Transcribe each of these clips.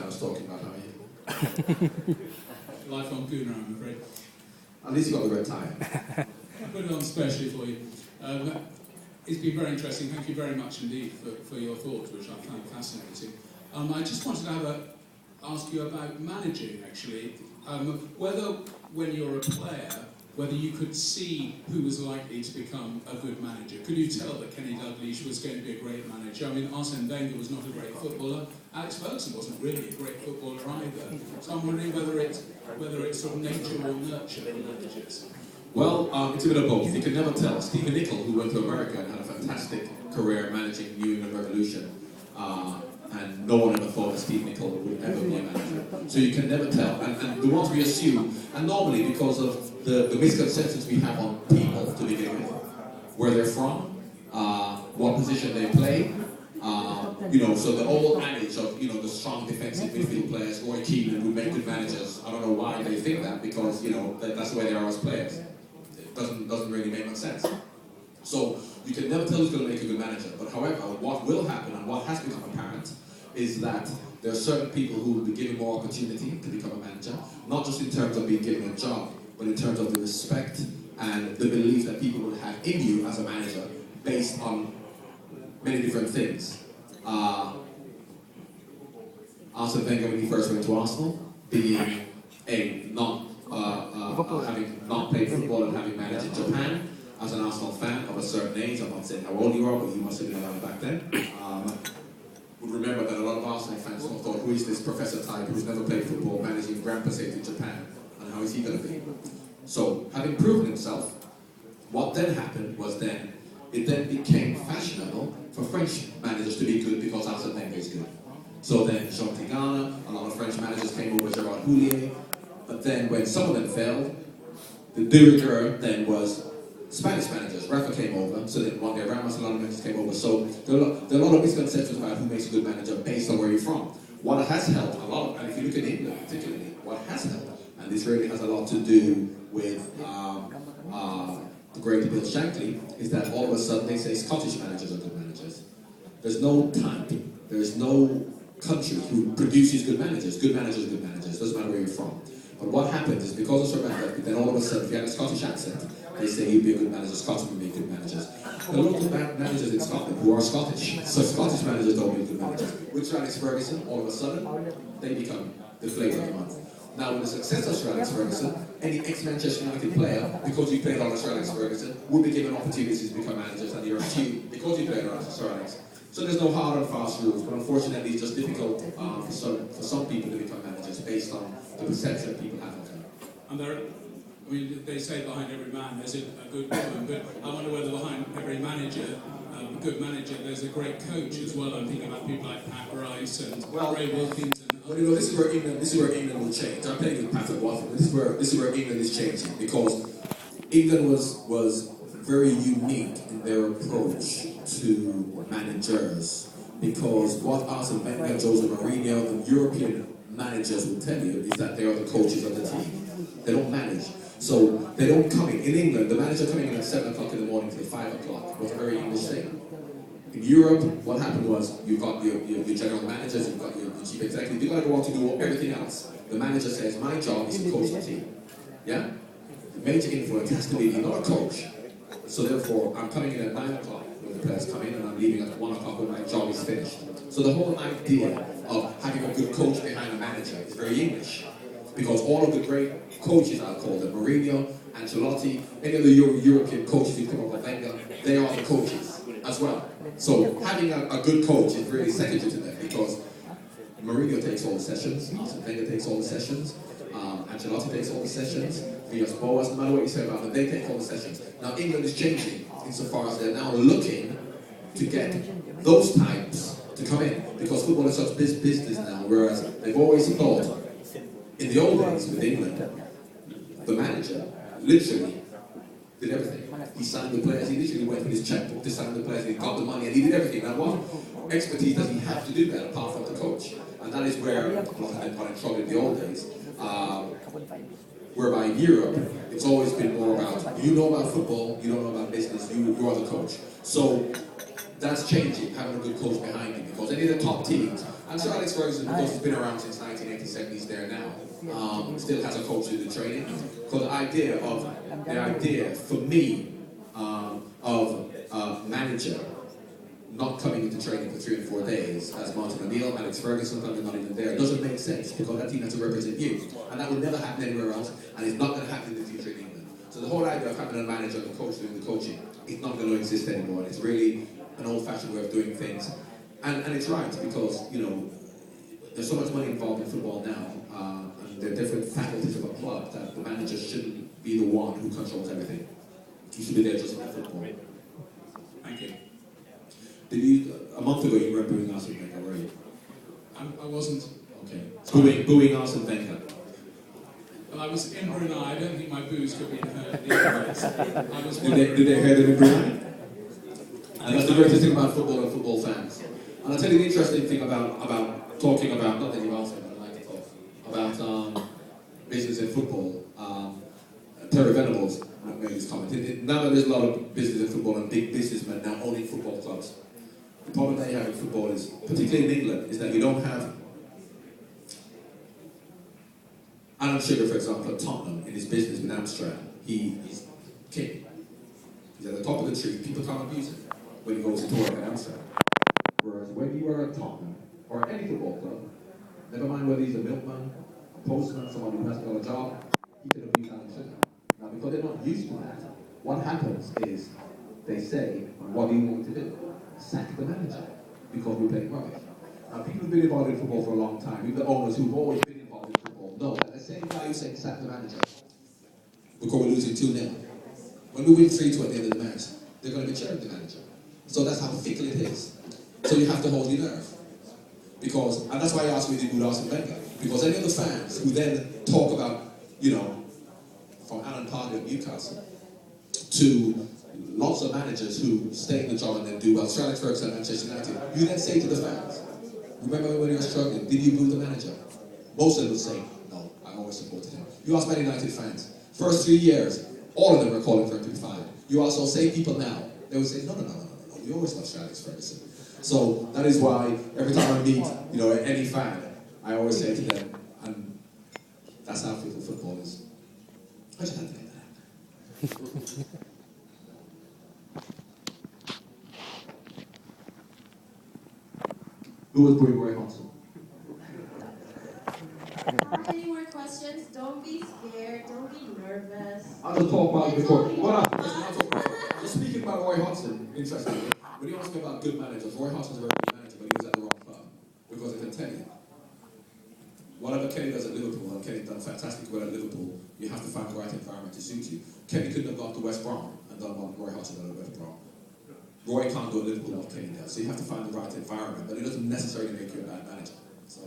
time I was talking about how you. Lifelong gooner, I'm afraid. At least you got the right time. I put it on specially for you. It's been very interesting. Thank you very much indeed for your thoughts, which I found fascinating. I just wanted to ask you about managing, actually. Whether, when you're a player, whether you could see who was likely to become a good manager. Could you tell that Kenny Dalglish was going to be a great manager? I mean, Arsene Wenger was not a great footballer. Alex Ferguson wasn't really a great footballer either. So I'm wondering whether it's sort of nature or nurture for managers. Well, it's a bit of both. You can never tell. Stephen Nicol, who went to America and had a fantastic career managing New England Revolution, and no one ever thought that Steve Nicol would ever be a manager. So you can never tell. And the ones we assume, and normally because of the misconceptions we have on people to begin with, where they're from, what position they play, so the old adage of, the strong defensive midfield players, Roy Keane, who make good managers, I don't know why they think that, because, that's the way they are as players. It doesn't really make much sense. So you can never tell who's going to make a good manager. But however, what will happen and what has become apparent is that there are certain people who will be given more opportunity to become a manager, not just in terms of being given a job, but in terms of the respect and the belief that people will have in you as a manager based on many different things. Arsene Wenger, when he first went to Arsenal, being having not played football and having managed in Japan, as an Arsenal fan of a certain age, I'm not saying how old you are, but you must have been around back then, would remember that a lot of Arsenal fans thought, who is this professor type who's never played football managing Grand Passate in Japan, and how is he going to be? So, having proven himself, what then happened was it then became fashionable for French managers to be good because Arsene Wenger is good. So then Jean Tigana, a lot of French managers came over, Gerard Houllier, but then when some of them failed, the de rigueur then was Spanish managers. Rafa came over, so then one day Ramos and a lot of managers came over. So there are a lot of misconceptions about who makes a good manager based on where you're from. What has helped a lot, and if you look at England particularly, what has helped, and this really has a lot to do with the great Bill Shankly, is that all of a sudden they say Scottish managers are good managers. There's no type, there's no country who produces good managers. Good managers are good managers, doesn't matter where you're from. But what happens is because of Sir Manfred, then all of a sudden, if you have a Scottish accent, they say you'd be a good manager, Scotsmen would be good managers. There are lots of managers in Scotland who are Scottish, so Scottish managers don't make good managers. With Sir Alex Ferguson, all of a sudden, they become the flavour of the month. Now, with the success of Sir Alex Ferguson, any ex-Manchester United player, because you played under Sir Alex Ferguson, would be given opportunities to become managers, and you're assumed because you played under Sir Alex. So there's no hard and fast rules, but unfortunately it's just difficult for some people to become managers based on the perception people have of them. And they say behind every man there's a good woman, but I wonder whether behind every manager, a good manager, there's a great coach as well. I'm thinking about people like Pat Rice and Ray Wilkins. Well, this is where England will change. I'm playing with Pat at Watford. This is where England is changing, because England was very unique in their approach to managers, because what Arsene Wenger, Jose Mourinho, and European managers will tell you is that they are the coaches of the team. They don't manage. So they don't come in. In England, the manager coming in at 7 o'clock in the morning till 5 o'clock was a very English thing. In Europe, what happened was you've got your general managers, you've got your chief executive, you've got to go on to do everything else. The manager says, my job is to coach the team. Yeah? The major influence has to be not a coach. So therefore, I'm coming in at 9 o'clock when the players come in, and I'm leaving at 1 o'clock when my job is finished. So the whole idea of having a good coach behind a manager is very English. Because all of the great coaches, I'll call them, Mourinho, Ancelotti, any of the European coaches who come up with Wenger, they are the coaches as well. So having a good coach is really secondary to them, because Mourinho takes all the sessions, Wenger takes all the sessions, Ancelotti takes all the sessions, Villas-Boas, no matter what you say about them, they take all the sessions. Now England is changing insofar as they're now looking to get those types to come in, because football is such business now, whereas they've always thought, in the old days with England, the manager literally did everything. He signed the players, he literally went with his checkbook to sign the players, he got the money, and he did everything. Now what expertise does he have to do that apart from the coach? And that is where a lot of them got in trouble in the old days. Whereby in Europe, it's always been more about, you know about football, you don't know about business, you are the coach. So that's changing, having a good coach behind you, because any of the top teams, And Sir Alex Ferguson, because he's been around since 1987, he's there now, still has a culture in the training. So the idea for me of a manager not coming into training for 3 and 4 days, as Martin O'Neill, Alex Ferguson, probably not even there, doesn't make sense, because that team has to represent you. And that would never happen anywhere else, and it's not going to happen in the future in England. So the whole idea of having a manager and a coach doing the coaching is not going to exist anymore. It's really an old-fashioned way of doing things. And it's right, because, you know, there's so much money involved in football now, and there are different faculties of a club, that the manager shouldn't be the one who controls everything. He should be there just for football. Thank you. A month ago you were booing Arsene Wenger, were you? I wasn't. Okay. Booing Arsene Wenger. Well, I was in Brunei. I don't think my boos could be heard. I was did they hear them in Brunei? And that's the greatest thing about football and football fans. And I'll tell you the interesting thing about talking about, not that you asked me, but I like to talk, about business in football. Terry Venables made this comment. Now that there's a lot of business in football and big businessmen now owning football clubs, the problem that you have in football is, particularly in England, is that you don't have Alan Sugar, for example, at Tottenham, in his business with Amstrad. He's king. He's at the top of the tree. People can't abuse him when he goes to work at Amstrad. Whereas when you are at Tottenham, or any football club, never mind whether he's a milkman, a postman, someone who hasn't got a job, he can abuse Alan Sugar. Now, because they're not used to that, what happens is they say, what do you want me to do? Sack the manager, because we're playing rubbish. Now, people who've been involved in football for a long time, even the owners who've always been involved in football, know that the same guy who's saying sack the manager, because we're losing 2-0. When we win 3-2 at the end of the match, they're going to be cheering the manager. So that's how fickle it is. So you have to hold your nerve. And that's why I asked me to do Arsene Wenger. Because any of the fans who then talk about, you know, from Alan Pardew at Newcastle to lots of managers who stay in the job and then do well, Sir Alex Ferguson at Manchester United, you then say to the fans, remember when you were struggling, did you boo the manager? Most of them will say, no, I always supported him. You ask Man United fans, first 3 years, all of them were calling for him to be fired. You also say people now, they would say, no, we always love Sir Alex Ferguson. So that is why every time I meet, you know, any fan, I always say to them, and that's how football is. I just had to make that happen. Who was booing Roy Hodgson? Any more questions? Don't be scared. Don't be nervous. I'll just talk about it before. Just speaking about Roy Hodgson, interestingly, when you ask me about good managers, Roy Hodgson's a very good manager, but he was at the wrong club. Because I can tell you, whatever Kenny does at Liverpool, and Kenny's done fantastic well at Liverpool, you have to find the right environment to suit you. Kenny couldn't have gone to West Brom and done what Roy Hodgson done at West Brom. Roy can't do at Liverpool what Kenny does, so you have to find the right environment, but it doesn't necessarily make you a bad manager. So,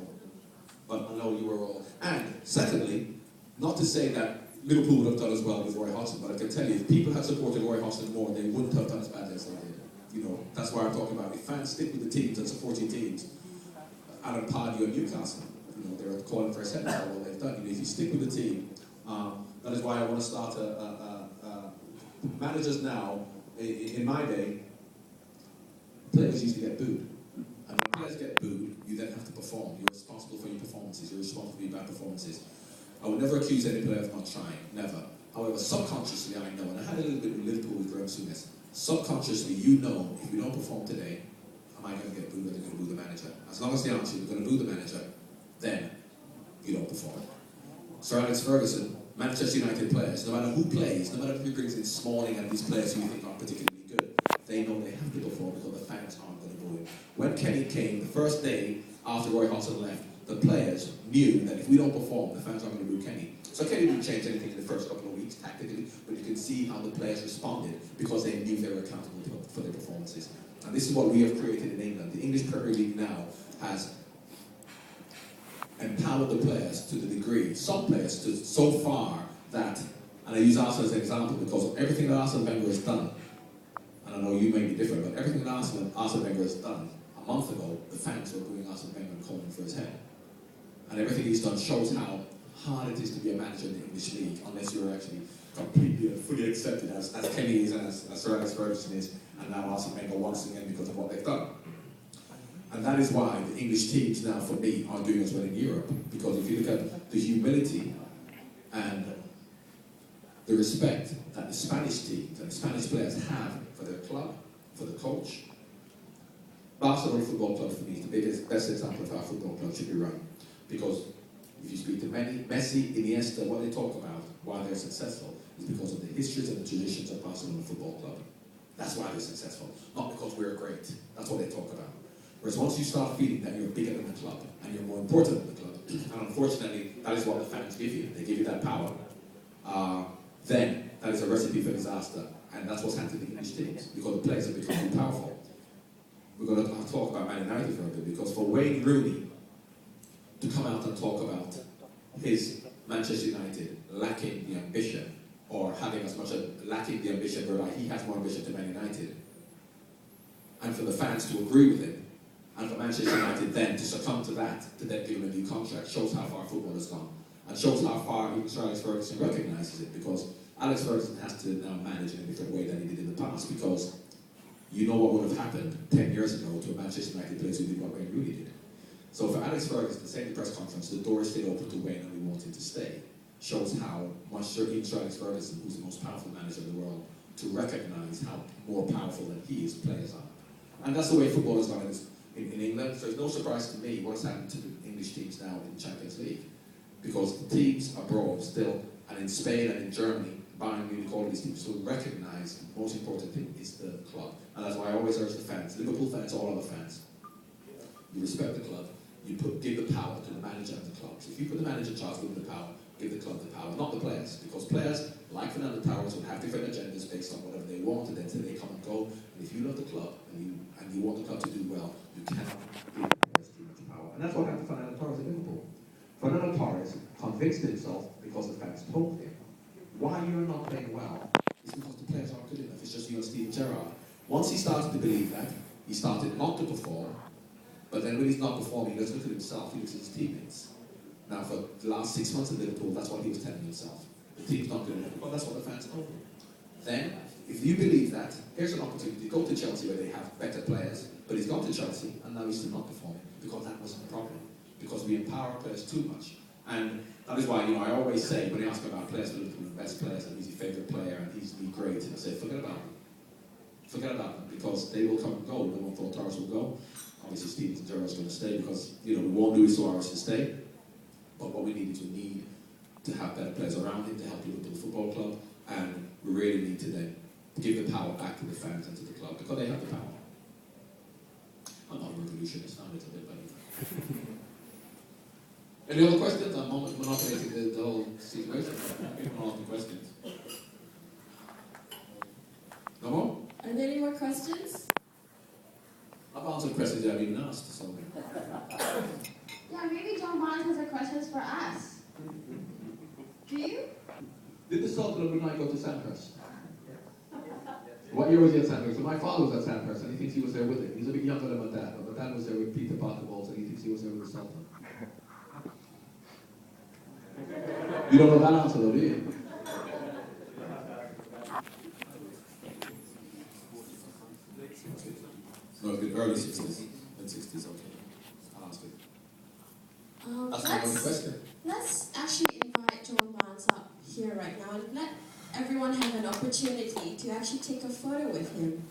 but I know you were all. And secondly, not to say that Liverpool would have done as well with Roy Hodgson, but I can tell you, if people had supported Roy Hodgson more, they wouldn't have done as badly as they did. You know, that's why I'm talking about. If fans stick with the teams and support your teams, Alan Pardew and Newcastle, you know, they're calling for a second for what they've done. You know, if you stick with the team, that is why I want to start managers now. In my day, players used to get booed. And when players get booed, you then have to perform. You're responsible for your performances. You're responsible for your bad performances. I would never accuse any player of not trying. Never. However, subconsciously, I know, and I had a little bit with Liverpool with Graham Souness. Subconsciously, you know, if we don't perform today, am I going to get booed or they're going to boo the manager? As long as the answer is we're going to boo the manager, then you don't perform. Sir Alex Ferguson, Manchester United players, no matter who plays, no matter who brings in Smalling and these players who you think aren't particularly good, they know they have to perform because the fans aren't going to boo him. When Kenny came, the first day after Roy Hodgson left, the players knew that if we don't perform, the fans aren't going to boo Kenny. So Kenny didn't change anything in the first couple of weeks tactically, but you can see how the players responded because they knew they were accountable for their performances. And this is what we have created in England. The English Premier League now has empowered the players to the degree, some players to so far that, and I use Arsenal as an example because everything that Arsene Wenger has done, and I know you may be different, but everything that Arsene Wenger has done, a month ago, the fans were booing Arsene Wenger and calling for his head. And everything he's done shows how hard it is to be a manager in the English league unless you're actually completely and fully accepted as Kenny is and as Sir Alex Ferguson is, and now Arsene Wenger once again because of what they've done. And that is why the English teams now, for me, are doing as well in Europe. Because if you look at the humility and the respect that the Spanish teams and the Spanish players have for their club, for the coach, Barcelona Football Club for me is the best example of how a football club should be run. Because if you speak to Messi, Iniesta, what they talk about, why they're successful, is because of the histories and the traditions of Barcelona Football Club. That's why they're successful, not because we're great. That's what they talk about. Whereas once you start feeling that you're bigger than the club, and you're more important than the club, and unfortunately, that is what the fans give you. They give you that power. Then that is a recipe for disaster. And that's what's happened to the English teams, because the players have become too powerful. We're going to talk about Man United for a bit, because for Wayne Rooney to come out and talk about his Manchester United lacking the ambition, or having as much lacking the ambition whereby he has more ambition to Man United, and for the fans to agree with him, and for Manchester United then to succumb to that, to then give him a new contract, shows how far football has gone, and shows how far even Sir Alex Ferguson recognises it, because Alex Ferguson has to now manage in a different way than he did in the past, because you know what would have happened 10 years ago to a Manchester United player who did what Wayne Rooney did. So for Alex Ferguson to say in the press conference, the door is still open to Wayne and we want him to stay, shows how much Sir Alex Ferguson, who's the most powerful manager in the world, to recognise how more powerful than he is players are. And that's the way football has gone in England. So it's no surprise to me what's happened to the English teams now in the Champions League. Because the teams abroad still, and in Spain and in Germany, Bayern Munich, all these teams still recognise the most important thing is the club. And that's why I always urge the fans, Liverpool fans, all other fans, you respect the club, you give the power to the manager and the club. So if you put the manager in charge, give the power, give the club the power, not the players. Because players, like Fernando Torres, will have different agendas based on whatever they want, and then till they come and go. And if you love the club, and you want the club to do well, you cannot give the players too much power. And that's what happened to Fernando Torres at Liverpool. Fernando Torres convinced himself, because the fans told him, why you're not playing well is because the players aren't good enough. It's just you and Steven Gerrard. Once he started to believe that, he started not to perform, but then when he's not performing, he doesn't look at himself, he looks at his teammates. Now for the last 6 months at Liverpool, that's what he was telling himself. The team's not good enough, but that's what the fans told him. Then, if you believe that, here's an opportunity. Go to Chelsea where they have better players, but he's gone to Chelsea and now he's still not performing, because that wasn't the problem. Because we empower players too much. And that is why, I always say, when they ask me about players for Liverpool, the best players, and he's your favourite player, and he's been great, I say, forget about them. Forget about them, because they will come and go. No one thought Torres will go. Obviously, Steven Gerrard's going to stay, because, we want Luis Suarez to stay. But what we need to have better players around him to help Liverpool Football Club, and we really need to then give the power back to the fans and to the club, because they have the power. I'm not a revolutionist, I'm a little bit better. Any other questions? I'm monopolizing the whole situation. People ask me questions. No more? Are there any more questions? I've answered questions that I've even asked. So. Yeah, maybe John Barnes has a questions for us. Do you? Did the Sultan of Brunei go to Sandhurst? What year was he at Sandhurst? So my father was at Sandhurst, and he thinks he was there with him. He's a bit younger than my dad, but my dad was there with Peter Barthelballs, and he thinks he was there with the Sultan. You don't know that answer though, do you? No, it's been early 60s, mid-60s, okay. I'll ask it. That's my only question. Let's actually invite John Barnes up here right now and let everyone have an opportunity to actually take a photo with him.